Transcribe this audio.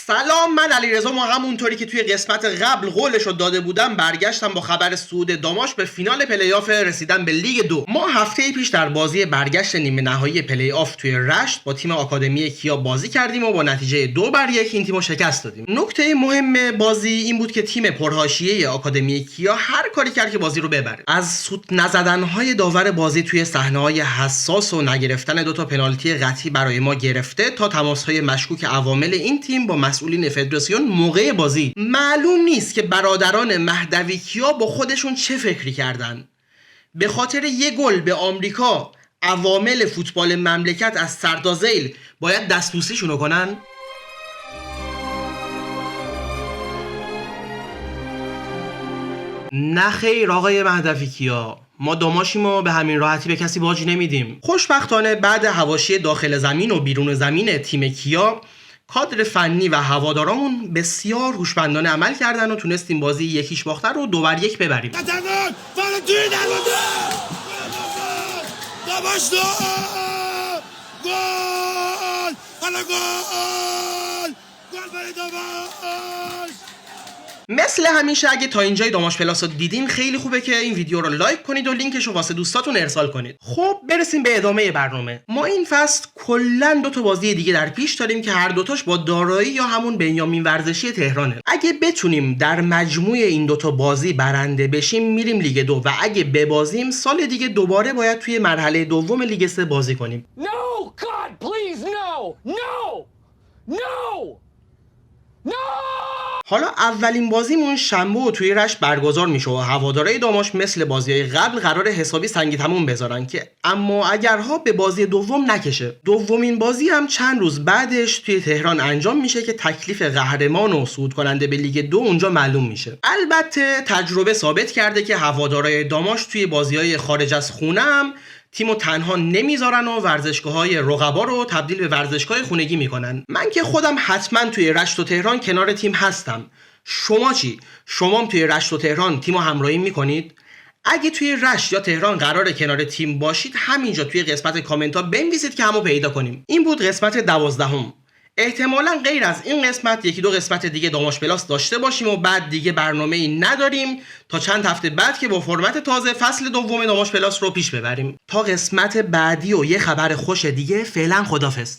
سلام، من علیرضا. ما همونطوری که توی قسمت قبل قولشو داده بودم برگشتم با خبر صعود داماش به فینال پلی آف رسیدن به لیگ 2. ما هفته پیش در بازی برگشت نیمه نهایی پلی آف توی رشت با تیم آکادمی کیا بازی کردیم و با نتیجه 2-1 این تیمو شکست دادیم. نکته مهم بازی این بود که تیم پرحاشیه آکادمی کیا هر کاری کرد که بازی رو ببره. از سوت نزدن‌های داور بازی توی صحنه‌های حساس و نگرفتن دوتا پنالتی قطعی برای ما گرفته تا تماس‌های مشکوک عوامل این تیم با مسئولین فدراسیون موقع بازی. معلوم نیست که برادران مهدوی کیا با خودشون چه فکری کردن. به خاطر یه گل به آمریکا عوامل فوتبال مملکت از سردازیل باید دستبوسیشونو کنن؟ نه خیر آقای مهدوی کیا، ما داماشیم و به همین راحتی به کسی باج نمیدیم. خوشبختانه بعد حواشی داخل زمین و بیرون زمین تیم کیا، کادر فنی و هوادارامون بسیار هوشمندانه عمل کردن و تونستیم بازی 1-0 باخته رو 2-1 ببریم. مثل همیشه اگه تا اینجای داماش پلاس رو دیدین خیلی خوبه که این ویدیو رو لایک کنید و لینکش رو واسه دوستاتون ارسال کنید. خب برسیم به ادامه برنامه. ما این فصل کلا 2 تا بازی دیگه در پیش داریم که هر دوتاش با دارایی یا همون بنیامین ورزشی تهرانه. اگه بتونیم در مجموع این 2 تا بازی برنده بشیم میریم لیگ 2 و اگه ببازیم سال دیگه دوباره باید توی مرحله دوم لیگ 3 بازی کنیم. No, God, please, no, no, no, no. حالا اولین بازیمون شنبه و توی رشت برگزار میشه و هوادارهای داماش مثل بازی‌های قبل قرار حسابی سنگی تموم بذارن که اما اگرها به بازی دوم نکشه. دومین بازی هم چند روز بعدش توی تهران انجام میشه که تکلیف قهرمان و صعود کننده به لیگ 2 اونجا معلوم میشه. البته تجربه ثابت کرده که هوادارهای داماش توی بازی‌های خارج از خونه هم تیمو تنها نمیذارن و ورزشگاه‌های رقبا رو تبدیل به ورزشگاه خونگی میکنن. من که خودم حتما توی رشت و تهران کنار تیم هستم. شما چی؟ شما توی رشت و تهران تیمو همراهی میکنید؟ اگه توی رشت یا تهران قراره کنار تیم باشید همینجا توی قسمت کامنت ها بنویسید که همو پیدا کنیم. این بود قسمت 12. احتمالاً غیر از این قسمت 1-2 قسمت دیگه داماش پلاس داشته باشیم و بعد دیگه برنامه‌ای نداریم تا چند هفته بعد که با فرمت تازه فصل دوم داماش پلاس رو پیش ببریم. تا قسمت بعدی و یه خبر خوش دیگه، فعلا خدافظ.